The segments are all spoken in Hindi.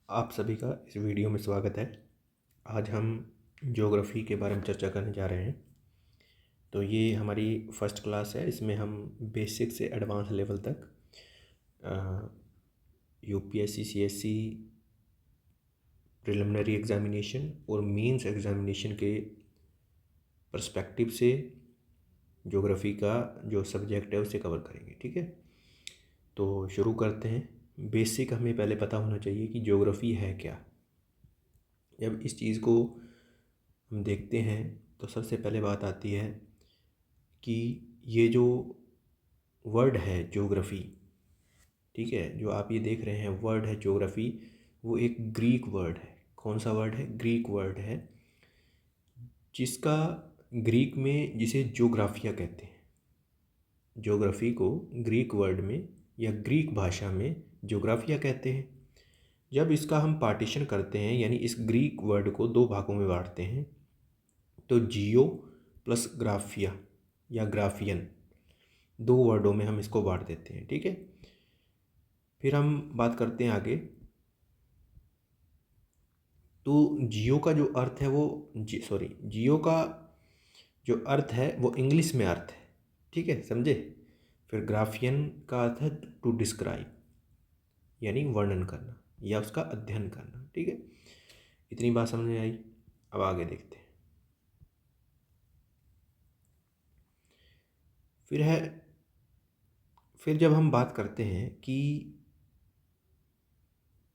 आप सभी का इस वीडियो में स्वागत है। आज हम ज्योग्राफी के बारे में चर्चा करने जा रहे हैं। तो ये हमारी फर्स्ट क्लास है। इसमें हम बेसिक से एडवांस लेवल तक यूपीएससी, सीएससी, प्रिलिमिनरी एग्जामिनेशन और मेंस एग्जामिनेशन के पर्सपेक्टिव से ज्योग्राफी का जो सब्जेक्ट है उसे कवर करेंगे। ठीक है, तो शुरू करते हैं। बेसिक हमें पहले पता होना चाहिए कि ज्योग्राफी है क्या। जब इस चीज़ को हम देखते हैं तो सबसे पहले बात आती है कि ये जो वर्ड है ज्योग्राफी, ठीक है, जो आप ये देख रहे हैं वर्ड है ज्योग्राफी, वो एक ग्रीक वर्ड है। कौन सा वर्ड है? ग्रीक वर्ड है, जिसका ग्रीक में जिसे ज्योग्राफिया कहते हैं। ज्योग्राफी को ग्रीक वर्ड में या ग्रीक भाषा में ज्योग्राफिया कहते हैं। जब इसका हम पार्टीशन करते हैं, यानी इस ग्रीक वर्ड को दो भागों में बांटते हैं, तो जियो प्लस ग्राफिया या ग्राफियन, दो वर्डों में हम इसको बांट देते हैं। ठीक है, फिर हम बात करते हैं आगे। तो जियो का जो अर्थ है वो जियो का जो अर्थ है वो इंग्लिश में अर्थ है। ठीक है, समझे। फिर ग्राफियन का अर्थ है टू डिस्क्राइब, यानी वर्णन करना या उसका अध्ययन करना। ठीक है, इतनी बात समझ में आई। अब आगे देखते हैं। फिर है, फिर जब हम बात करते हैं कि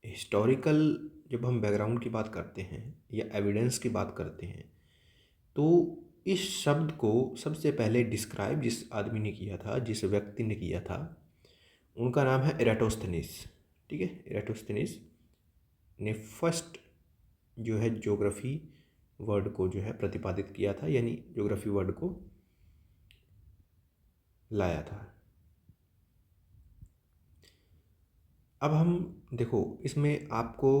हिस्टोरिकल, जब हम बैकग्राउंड की बात करते हैं या एविडेंस की बात करते हैं, तो इस शब्द को सबसे पहले डिस्क्राइब जिस आदमी ने किया था, जिस व्यक्ति ने किया था, उनका नाम है एराटोस्थेनीस। ठीक है, एराटोस्थेनीस ने फर्स्ट जो है ज्योग्राफी वर्ड को जो है प्रतिपादित किया था, यानी ज्योग्राफी वर्ड को लाया था। अब हम देखो, इसमें आपको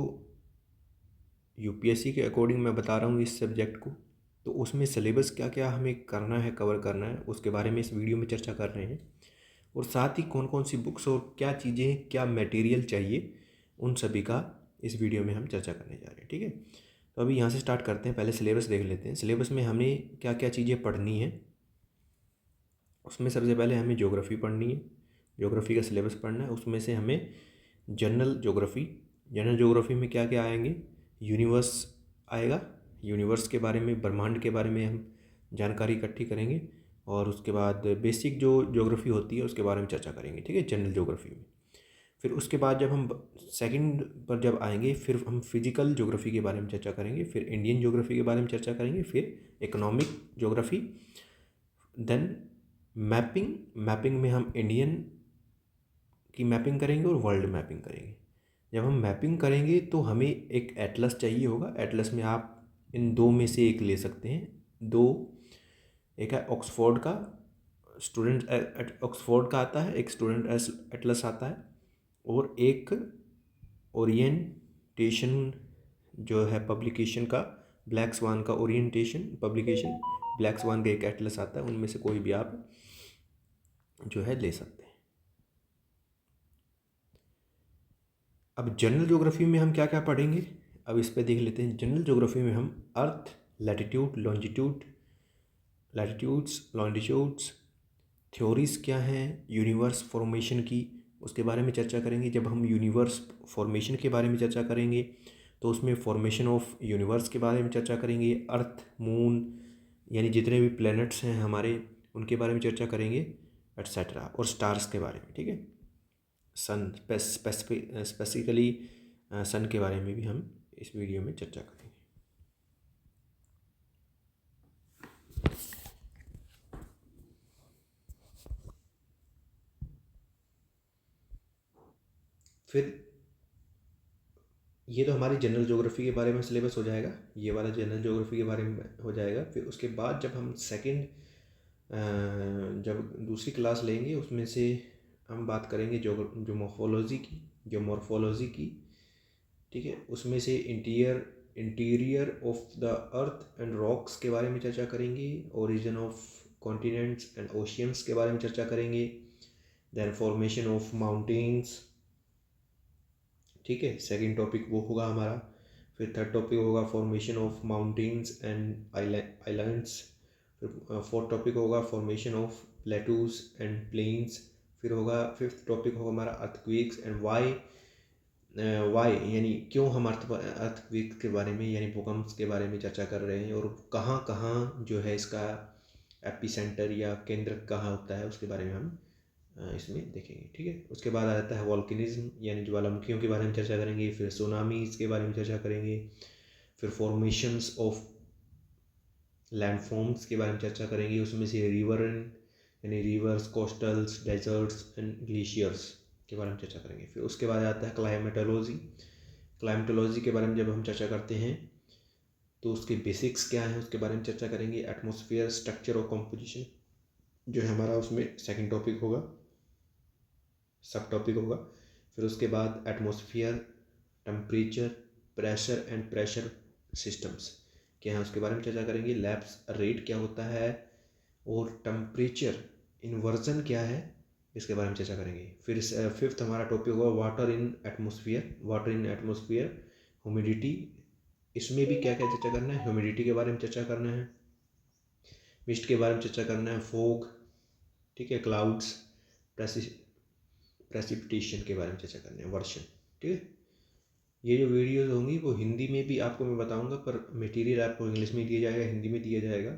यूपीएससी के अकॉर्डिंग मैं बता रहा हूँ इस सब्जेक्ट को, तो उसमें सिलेबस क्या क्या हमें करना है, कवर करना है, उसके बारे में इस वीडियो में चर्चा कर रहे हैं। और साथ ही कौन कौन सी बुक्स और क्या चीज़ें, क्या मटेरियल चाहिए, उन सभी का इस वीडियो में हम चर्चा करने जा रहे हैं। ठीक है, तो अभी यहाँ से स्टार्ट करते हैं। पहले सिलेबस देख लेते हैं। सिलेबस में हमें क्या क्या चीज़ें पढ़नी है। उसमें सबसे पहले हमें ज्योग्राफी पढ़नी है, ज्योग्राफी का सिलेबस पढ़ना है। उसमें से हमें जनरल ज्योग्राफी, जनरल ज्योग्राफी में क्या क्या आएंगे? यूनिवर्स आएगा, यूनिवर्स के बारे में, ब्रह्मांड के बारे में हम जानकारी इकट्ठी करेंगे। और उसके बाद बेसिक जो ज्योग्राफी होती है उसके बारे में चर्चा करेंगे। ठीक है, जनरल ज्योग्राफी में। फिर उसके बाद जब हम सेकंड पर जब आएंगे, फिर हम फिजिकल ज्योग्राफी के बारे में चर्चा करेंगे, फिर इंडियन ज्योग्राफी के बारे में चर्चा करेंगे, फिर economic geography, then mapping. Mapping में हम इंडियन की मैपिंग करेंगे और वर्ल्ड मैपिंग करेंगे। जब हम मैपिंग करेंगे तो हमें एक एटलस चाहिए होगा। एटलस में आप इन दो में से एक ले सकते हैं। दो, एक है ऑक्सफोर्ड का, स्टूडेंट ऑक्सफोर्ड का आता है, एक स्टूडेंट एटलस आता है, और एक ओरिएंटेशन जो है पब्लिकेशन का, ब्लैक स्वान का ओरिएंटेशन पब्लिकेशन, ब्लैक स्वान का एक एटलस आता है। उनमें से कोई भी आप जो है ले सकते हैं। अब जनरल ज्योग्राफी में हम क्या क्या पढ़ेंगे, अब इस पे देख लेते हैं। जनरल ज्योग्राफी में हम earth, latitude, longitude, latitudes, longitudes, theories क्या हैं यूनिवर्स फॉर्मेशन की, उसके बारे में चर्चा करेंगे। जब हम यूनिवर्स फॉर्मेशन के बारे में चर्चा करेंगे तो उसमें फॉर्मेशन ऑफ यूनिवर्स के बारे में चर्चा करेंगे। अर्थ, मून, यानी जितने भी प्लैनेट्स हैं हमारे, उनके बारे में चर्चा करेंगे, एट्सेट्रा। और स्टार्स के बारे में। ठीक है, सन स्पेसिफिकली सन के बारे में भी हम इस वीडियो में चर्चा करेंगे। फिर ये तो हमारी जनरल ज्योग्राफी के बारे में सिलेबस हो जाएगा, ये वाला जनरल ज्योग्राफी के बारे में हो जाएगा। फिर उसके बाद जब हम सेकंड, जब दूसरी क्लास लेंगे, उसमें से हम बात करेंगे जो मॉर्फोलॉजी की, जो मॉर्फोलॉजी की। ठीक है, उसमें से interior of the earth and rocks के बारे में चर्चा करेंगे। Origin of continents and oceans के बारे में चर्चा करेंगे। Then formation of mountains. ठीक है। सेकंड टॉपिक वो होगा हमारा। फिर थर्ड टॉपिक होगा formation of mountains and islands. फिर फोर्थ टॉपिक होगा formation of plateaus and plains. फिर होगा फिफ्थ टॉपिक होगा हमारा अर्थक्वेक्स एंड वाई। वाई यानी क्यों हम अर्थक्वेक के बारे में यानी भूकंप के बारे में चर्चा कर रहे हैं, और कहाँ कहाँ जो है इसका एपी सेंटर या केंद्र कहाँ होता है उसके बारे में हम इसमें देखेंगे। ठीक है। उसके बाद आ जाता है वॉल्केनिज्म यानी ज्वालामुखियों के बारे में चर्चा करेंगे। फिर सुनामीज के बारे में चर्चा करेंगे। फिर फॉर्मेशंस ऑफ लैंडफॉर्म्स के बारे में चर्चा करेंगे। उसमें से रिवर यानी रिवर्स, कोस्टल्स, डेजर्ट्स एंड ग्लेशियर्स के बारे में चर्चा करेंगे। फिर उसके बाद आता है क्लाइमेटोलॉजी। क्लाइमेटोलॉजी के बारे में जब हम चर्चा करते हैं तो उसके बेसिक्स क्या हैं उसके बारे में चर्चा करेंगे। एटमॉस्फेयर, स्ट्रक्चर और कंपोजिशन जो है हमारा उसमें सेकंड टॉपिक होगा, सब टॉपिक होगा। फिर उसके बाद atmosphere, temperature, pressure and pressure systems क्या है उसके बारे में चर्चा करेंगे। लैप्स रेट क्या होता है और टेम्परेचर इन्वर्जन क्या है इसके बारे में चर्चा करेंगे। फिर फिफ्थ हमारा टॉपिक होगा water in atmosphere. Water in atmosphere, humidity, इसमें भी क्या क्या चर्चा करना है। ह्यूमिडिटी के बारे में चर्चा करना है, मिस्ट के बारे में चर्चा करना है, फोग, ठीक है, क्लाउड्स, प्रेसिपिटेशन के बारे में चर्चा करना है, वर्षण। ठीक है। ये जो वीडियोज़ होंगी वो हिंदी में भी आपको मैं बताऊंगा, पर मटेरियल आपको इंग्लिश में दिया जाएगा, हिंदी में दिया जाएगा।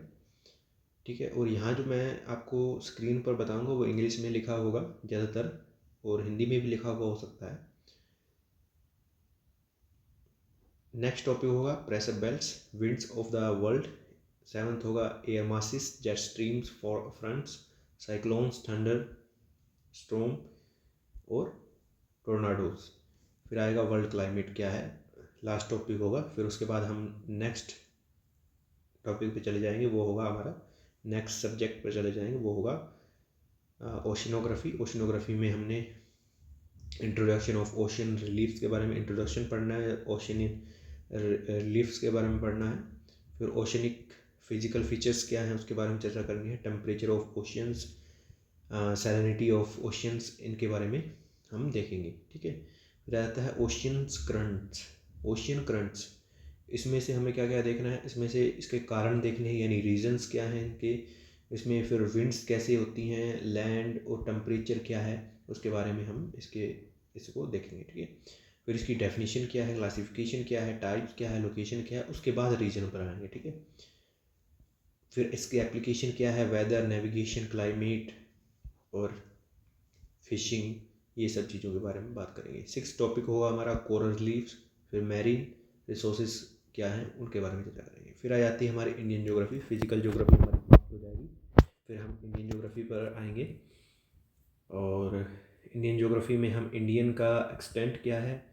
ठीक है। और यहाँ जो मैं आपको स्क्रीन पर बताऊंगा वो इंग्लिश में लिखा होगा ज़्यादातर, और हिंदी में भी लिखा हुआ हो सकता है। नेक्स्ट टॉपिक होगा pressure belts, winds of the world. Seventh होगा air masses, jet streams, for fronts, cyclones, thunder storm और टोर्नाडोज। फिर आएगा वर्ल्ड क्लाइमेट क्या है, लास्ट टॉपिक होगा। फिर उसके बाद हम नेक्स्ट टॉपिक पे चले जाएंगे, वो होगा हमारा नेक्स्ट सब्जेक्ट पर चले जाएंगे, वो होगा ओशिनोग्राफी। ओशिनोग्राफी में हमने इंट्रोडक्शन ऑफ ओशन रिलीफ्स के बारे में इंट्रोडक्शन पढ़ना है, ओशन रिलीफ्स के बारे में पढ़ना है। फिर ओशनिक फिजिकल फीचर्स क्या हैं उसके बारे में चर्चा करनी है। Temperature of oceans, salinity of oceans, इनके बारे में हम देखेंगे। ठीक है। फिर आता है ओशियंस करंट्स। ओशियन करंट्स, इसमें से हमें क्या क्या देखना है, इसमें से इसके कारण देखने हैं यानी रीजंस क्या हैं इनके। इसमें फिर विंड्स कैसे होती हैं, लैंड और टेम्परेचर क्या है उसके बारे में हम इसको देखेंगे। ठीक है। फिर इसकी डेफिनेशन क्या है, क्लासिफिकेशन क्या है, टाइप्स क्या है, लोकेशन क्या है, उसके बाद रीजन पर आएंगे। ठीक है। फिर इसकी एप्लीकेशन क्या है, वेदर, नेविगेशन, क्लाइमेट और फिशिंग, ये सब चीज़ों के बारे में बात करेंगे। सिक्स टॉपिक होगा हमारा कोरल रीफ्स। फिर मैरीन रिसोर्सेज क्या हैं उनके बारे में चर्चा करेंगे। फिर आ जाती है हमारी इंडियन ज्योग्राफी, फिजिकल ज्योग्राफी हमारी समाप्त हो जाएगी। फिर हम इंडियन ज्योग्राफी पर आएंगे, और इंडियन ज्योग्राफी में हम इंडियन का एक्सटेंट क्या है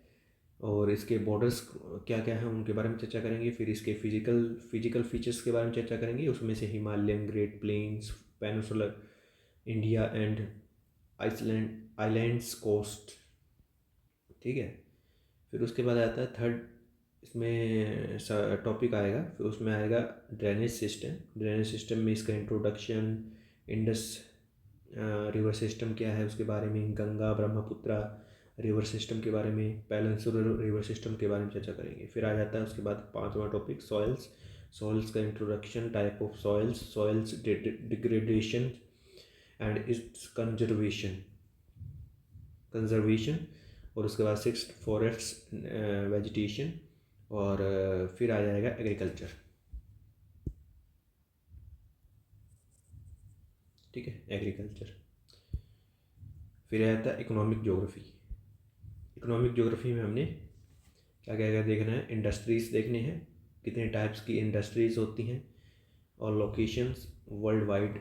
और इसके बॉर्डर्स क्या क्या हैं उनके बारे में चर्चा करेंगे। फिर इसके फिजिकल फीचर्स के बारे में चर्चा करेंगे, उसमें से Himalayan, great plains, peninsular India and islands coast. ठीक है। फिर उसके बाद आता है थर्ड इसमें टॉपिक आएगा, फिर उसमें आएगा ड्रेनेज सिस्टम। ड्रेनेज सिस्टम में इसका इंट्रोडक्शन, इंडस रिवर सिस्टम क्या है उसके बारे में, गंगा ब्रह्मपुत्रा रिवर सिस्टम के बारे में, पेनिनसुलर रिवर सिस्टम के बारे में चर्चा करेंगे। फिर आ जाता है उसके बाद पांचवा टॉपिक सॉइल्स। सॉइल्स का introduction, type of soils, soils degradation and it's conservation. और उसके बाद सिक्स्थ फॉरेस्ट वेजिटेशन। और फिर आ जाएगा एग्रीकल्चर। ठीक है, एग्रीकल्चर। फिर आता है इकोनॉमिक ज्योग्राफी। इकोनॉमिक ज्योग्राफी में हमने क्या क्या क्या देखना है, इंडस्ट्रीज़ देखने हैं, कितने टाइप्स की इंडस्ट्रीज़ होती हैं, और लोकेशंस वर्ल्ड वाइड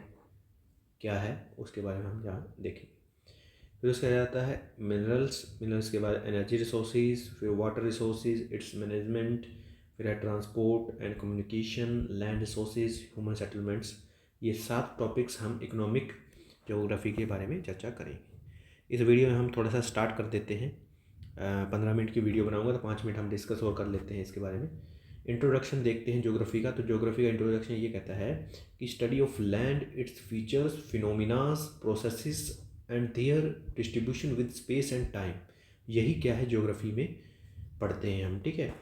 क्या है उसके बारे में हम यहाँ देखेंगे। फिर उसका जाता है मिनरल्स के बाद एनर्जी रिसोर्सेज, फिर वाटर रिसोर्सेज, इट्स मैनेजमेंट, फिर है transport and communication, land resources, human settlements. ये 7 टॉपिक्स हम इकोनॉमिक ज्योग्राफी के बारे में चर्चा करेंगे। इस वीडियो में हम थोड़ा सा स्टार्ट कर देते हैं। 15 मिनट की वीडियो बनाऊंगा तो 5 मिनट हम डिस्कस और कर लेते हैं इसके बारे में। इंट्रोडक्शन देखते हैं ज्योग्राफी का। तो ज्योग्राफी का इंट्रोडक्शन ये कहता है कि study of land, its features, phenomenas, processes and there distribution with space and time. यही क्या है, ज्योग्राफी में पढ़ते हैं हम, ठीक है।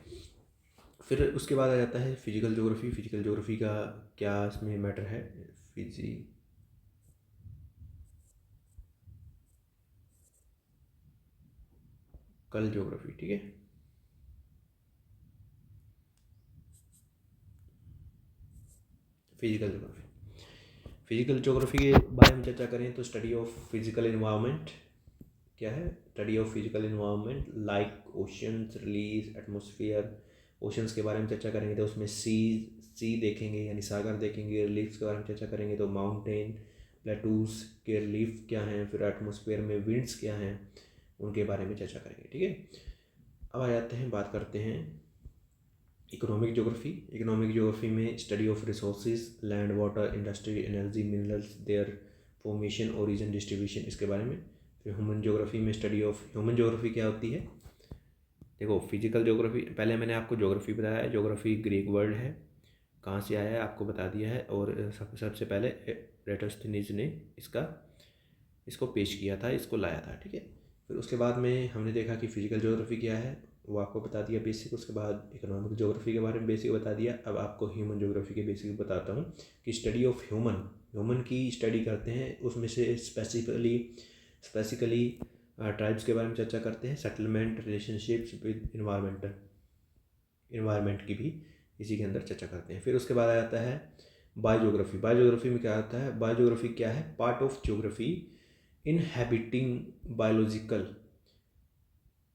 फिर उसके बाद आ जाता है फिजिकल ज्योग्राफी। फिजिकल ज्योग्राफी का क्या इसमें मैटर है, फिजिकल ज्योग्राफी, ठीक है। फिजिकल ज्योग्राफी, फिजिकल ज्योग्राफी के बारे में चर्चा करें तो स्टडी ऑफ फिजिकल इन्वायरमेंट क्या है, study of physical environment like oceans, release, atmosphere. Oceans के बारे में चर्चा करेंगे तो उसमें सी देखेंगे यानी सागर देखेंगे। रिलीफ्स के बारे में चर्चा करेंगे तो माउंटेन प्लेटूज के रिलीफ क्या हैं। फिर एटमॉस्फेयर में विंड्स क्या हैं, उनके बारे में चर्चा करेंगे, ठीक है। अब आ जाते हैं, बात करते हैं इकोनॉमिक ज्योग्राफी। इकोनॉमिक ज्योग्राफी में study of resources, land, water, industry, energy, minerals, there formation, origin, distribution, इसके बारे में। फिर ह्यूमन ज्योग्राफी में स्टडी ऑफ ह्यूमन ज्योग्राफी क्या होती है। देखो फिजिकल ज्योग्राफी, पहले मैंने आपको ज्योग्राफी बताया है। ज्योग्राफी ग्रीक वर्ड है, कहाँ से आया है आपको बता दिया है। और सबसे पहले एराटोस्थेनीज ने इसको पेश किया था, इसको लाया था, ठीक है। फिर उसके बाद में हमने देखा कि फिजिकल ज्योग्राफी क्या है, वो आपको बता दिया बेसिक। उसके बाद इकोनॉमिक ज्योग्राफी के बारे में बेसिक बता दिया। अब आपको ह्यूमन ज्योग्राफी के बेसिक बताता हूँ कि स्टडी ऑफ ह्यूमन की स्टडी करते हैं। उसमें से स्पेसिकली ट्राइब्स के बारे में चर्चा करते हैं, सेटलमेंट, रिलेशनशिप्स विद इन्वायरमेंट की भी इसी के अंदर चर्चा करते हैं। फिर उसके बाद आ जाता है बायोज्योग्राफी। बायोज्योग्राफी में क्या होता है, बायोज्योग्राफी क्या है, part of geography inhabiting biological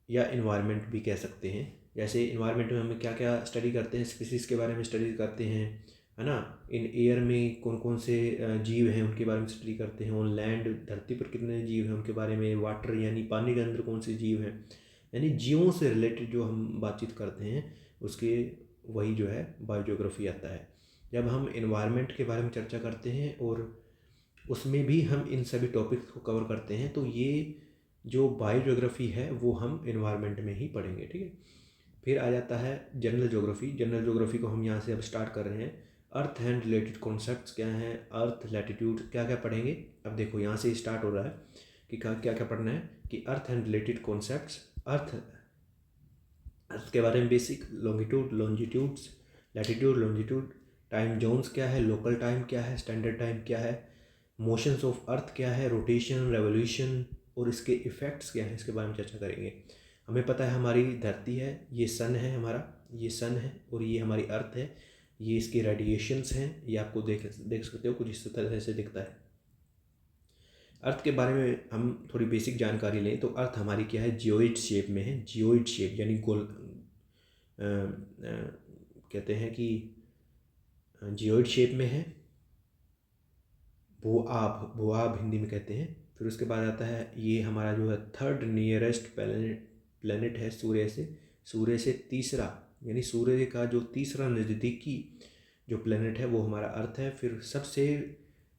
या इन्वायरमेंट भी कह सकते हैं। जैसे इन्वायरमेंट में हम क्या क्या स्टडी करते हैं, स्पीसीज के बारे में स्टडी करते हैं, है ना। इन एयर में कौन कौन से जीव हैं उनके बारे में स्टडी करते हैं। ऑन लैंड, धरती पर कितने जीव हैं उनके बारे में। वाटर यानी पानी के अंदर कौन से जीव हैं, यानी जीवों से रिलेटेड जो हम बातचीत करते हैं उसके, वही जो है बायोज्योग्राफी आता है। जब हम इन्वायरमेंट के बारे में चर्चा करते हैं और उसमें भी हम इन सभी टॉपिक्स को कवर करते हैं, तो ये जो बायोज्योग्राफी है वो हम इन्वायरमेंट में ही पढ़ेंगे, ठीक है। फिर आ जाता है जनरल ज्योग्राफी। जनरल ज्योग्राफी को हम यहाँ से अब स्टार्ट कर रहे हैं। अर्थ एंड रिलेटेड कॉन्सेप्ट्स क्या हैं, अर्थ, लैटिट्यूड, क्या क्या पढ़ेंगे। अब देखो यहाँ से स्टार्ट हो रहा है कि क्या क्या पढ़ना है, कि अर्थ एंड रिलेटेड कॉन्सेप्ट्स, अर्थ अर्थ के बारे में basic, longitudes, latitude, longitude, time zones क्या है, लोकल टाइम क्या है, स्टैंडर्ड टाइम क्या है, मोशंस ऑफ अर्थ क्या है, रोटेशन, रेवोल्यूशन और इसके इफ़ेक्ट्स क्या हैं, इसके बारे में चर्चा करेंगे। हमें पता है हमारी धरती है, ये सन है हमारा, ये सन है और ये हमारी अर्थ है, ये इसके रेडिएशंस हैं, ये आपको देख सकते हो कुछ इस तरह से दिखता है। अर्थ के बारे में हम थोड़ी बेसिक जानकारी लें तो अर्थ हमारी क्या है, जियोइड शेप में है। जियोइड शेप यानी गोल, कहते हैं कि जियोइड शेप में है। भूआब हिंदी में कहते हैं। फिर उसके बाद आता है ये हमारा जो है थर्ड नियरेस्ट प्लेनेट है सूर्य से तीसरा, यानी सूर्य का जो तीसरा नज़दीकी जो प्लेनेट है वो हमारा अर्थ है। फिर सबसे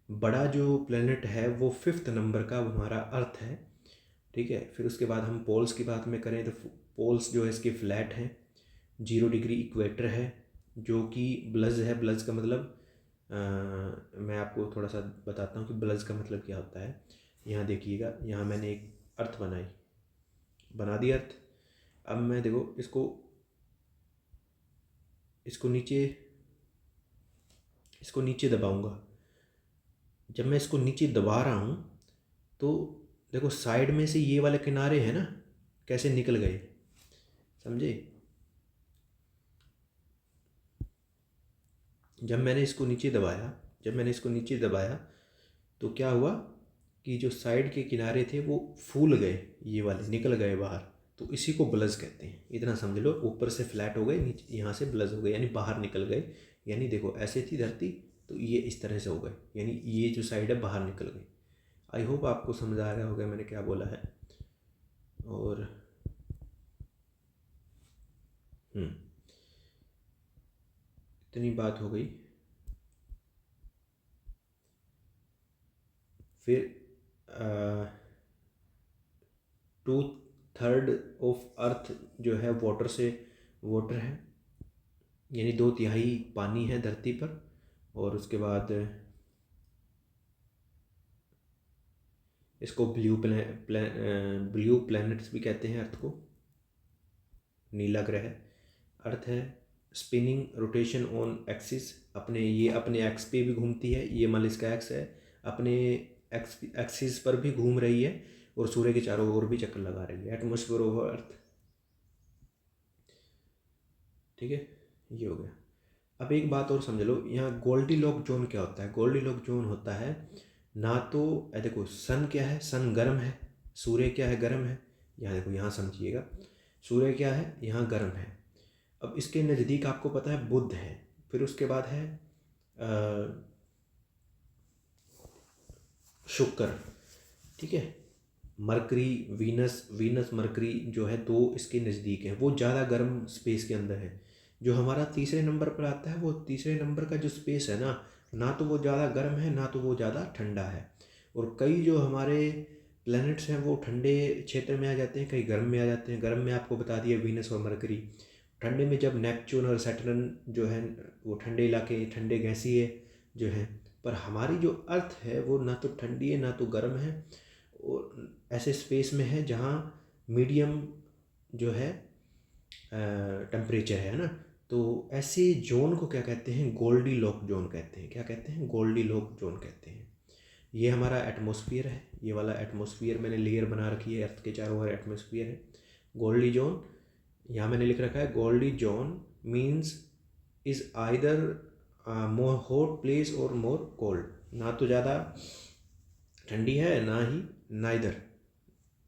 बड़ा जो प्लेनेट है वो 5th नंबर का हमारा अर्थ है, ठीक है। फिर उसके बाद हम पोल्स की बात में करें तो पोल्स जो है इसके फ्लैट हैं। 0 डिग्री इक्वेटर है जो कि ब्लज है। ब्लज का मतलब मैं आपको थोड़ा सा बताता हूँ कि ब्लज का मतलब क्या होता है। यहाँ देखिएगा, यहाँ मैंने एक अर्थ बना दी अर्थ। अब मैं देखो इसको नीचे दबाऊंगा। जब मैं इसको नीचे दबा रहा हूँ तो देखो साइड में से ये वाले किनारे हैं ना, कैसे निकल गए, समझे। जब मैंने इसको नीचे दबाया तो क्या हुआ कि जो साइड के किनारे थे वो फूल गए, ये वाले निकल गए बाहर, तो इसी को ब्लज कहते हैं। इतना समझ लो, ऊपर से फ्लैट हो गए, नीचे यहाँ से ब्लज हो गए यानी बाहर निकल गए। यानी देखो ऐसे थी धरती तो ये इस तरह से हो गए, यानी ये जो साइड है बाहर निकल गई। आई होप आपको समझ आ रहा होगा मैंने क्या बोला है। और इतनी बात हो गई। फिर 2/3 ऑफ अर्थ जो है वाटर है, यानी 2/3 पानी है धरती पर। और उसके बाद इसको ब्लू प्लैनेट्स भी कहते हैं अर्थ को, नीला ग्रह। अर्थ है स्पिनिंग रोटेशन ऑन एक्सिस, अपने एक्स पे भी घूमती है, ये मान लो इसका एक्स है, अपने एक्सिस पर भी घूम रही है और सूर्य के चारों ओर भी चक्कर लगा रही है। एटमॉस्फेयर ऑफ अर्थ, ठीक है, ये हो गया। अब एक बात और समझ लो, यहाँ गोल्डीलॉक जोन क्या होता है। गोल्डीलॉक जोन होता है ना तो देखो सन क्या है, सन गर्म है, सूर्य क्या है, गर्म है। यहाँ देखो, यहाँ समझिएगा, सूर्य क्या है, यहाँ गर्म है। अब इसके नज़दीक आपको पता है बुध है, फिर उसके बाद है शुक्र, ठीक है, मरकरी, वीनस मरकरी जो है, दो इसके नज़दीक है, वो ज़्यादा गर्म स्पेस के अंदर है। जो हमारा तीसरे नंबर पर आता है, वो तीसरे नंबर का जो स्पेस है ना, ना तो वो ज़्यादा गर्म है ना तो वो ज़्यादा ठंडा है। और कई जो हमारे प्लैनेट्स हैं वो ठंडे क्षेत्र में आ जाते हैं, कई गर्म में आ जाते हैं। गर्म में आपको बता दिया वीनस और मरकरी, ठंडे में जब नेपच्यून और सैटर्न जो है वो ठंडे इलाके, ठंडे गैसीय जो है। पर हमारी जो अर्थ है वो ना तो ठंडी है ना तो गर्म है, और ऐसे स्पेस में है जहाँ मीडियम जो है टेम्परेचर है ना। तो ऐसे जोन को क्या कहते हैं, गोल्डीलॉक जोन कहते हैं। क्या कहते हैं, गोल्डीलॉक जोन कहते हैं। ये हमारा एटमॉस्फेयर है, ये वाला एटमॉस्फेयर मैंने लेयर बना रखी है, अर्थ के चारों ओर एटमॉस्फेयर है। गोल्डी जोन यहाँ मैंने लिख रखा है, goldie zone means is either more hot place और मोर कोल्ड, ना तो ज़्यादा ठंडी है ना ही नाइदर,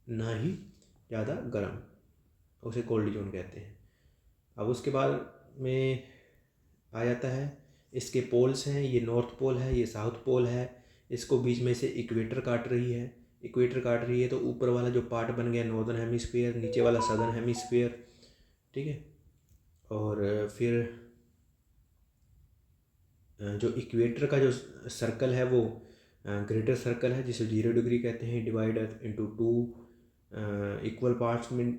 ना ही ज़्यादा गर्म, उसे कोल्ड जोन कहते हैं। अब उसके बाद में आ जाता है, इसके पोल्स हैं, ये नॉर्थ पोल है, ये साउथ पोल है, इसको बीच में से इक्वेटर काट रही है। इक्वेटर काट रही है तो ऊपर वाला जो पार्ट बन गया नॉर्दर्न हेमिस्फीयर, नीचे वाला सदर्न हेमिस्फीयर, ठीक है। और फिर जो इक्वेटर का जो सर्कल है वो ग्रेटर सर्कल है, जिसे 0 डिग्री कहते हैं, डिवाइड इनटू 2 इक्वल पार्ट्स में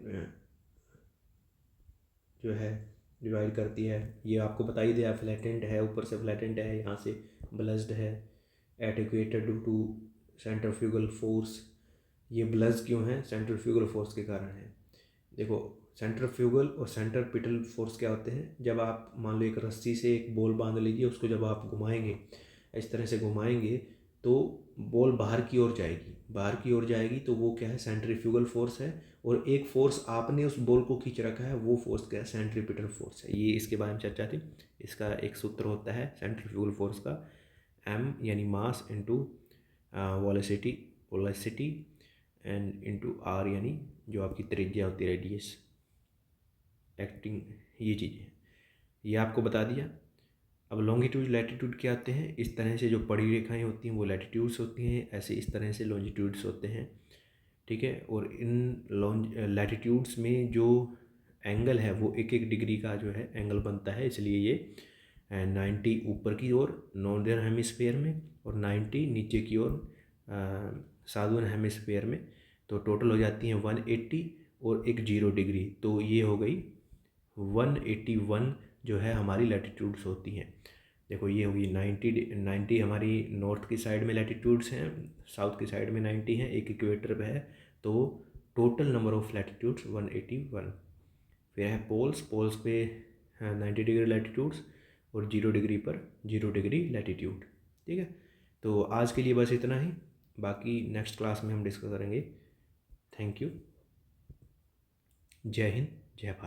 जो है डिवाइड करती है। ये आपको बता ही दिया, फ्लैटेंड है, ऊपर से फ्लैटेंड है, यहाँ से ब्लस्ड है at equator due to centrifugal force. ये ब्लस क्यों है, सेंट्रीफ्यूगल फोर्स के कारण है। देखो सेंट्रीफ्यूगल और सेंट्रीपिटल फोर्स क्या होते हैं, जब आप मान लो एक रस्सी से एक बॉल बांध लीजिए, उसको जब आप घुमाएंगे, इस तरह से घुमाएंगे तो बॉल बाहर की ओर जाएगी, बाहर की ओर जाएगी तो वो क्या है, सेंट्रीफ्यूगल फोर्स है। और एक फोर्स आपने उस बॉल को खींच रखा है, वो फोर्स क्या है, सेंट्रीपिटल फोर्स है। ये इसके बारे में चर्चा थी। इसका एक सूत्र होता है सेंट्रीफ्यूगल फोर्स का, m यानी mass into velocity and into r यानी जो आपकी त्रिज्या होती है, रेडियस, एक्टिंग, ये चीज़ें ये आपको बता दिया। अब लॉन्गिट्यूड लैटिट्यूड क्या आते हैं, इस तरह से जो पड़ी रेखाएं होती हैं वो लैटिट्यूड्स होती हैं, ऐसे इस तरह से लॉन्जिट्यूड्स होते हैं, ठीक है। और इन लैटिट्यूड्स में जो एंगल है वो 1-1 डिग्री का जो है एंगल बनता है, इसलिए ये 90 ऊपर की ओर नॉर्दर्न हेमिस्फेयर में और 90 नीचे की ओर साउदर्न हेमिस्फेयर में। तो टोटल हो जाती हैं 180 और एक 0 डिग्री, तो ये हो गई 181 जो है हमारी लैटिट्यूड्स होती हैं। देखो ये होगी 90 हमारी नॉर्थ की साइड में लैटिट्यूड्स हैं, साउथ की साइड में 90 हैं, एक इक्वेटर पे है, तो टोटल नंबर ऑफ लैटिट्यूड्स 181। फिर है पोल्स पे 90 डिग्री लैटिट्यूड्स और 0 डिग्री पर 0 डिग्री लैटिट्यूड, ठीक है। तो आज के लिए बस इतना ही, बाकी नेक्स्ट क्लास में हम डिस्कस करेंगे। थैंक यू, जय हिंद, जय भारत।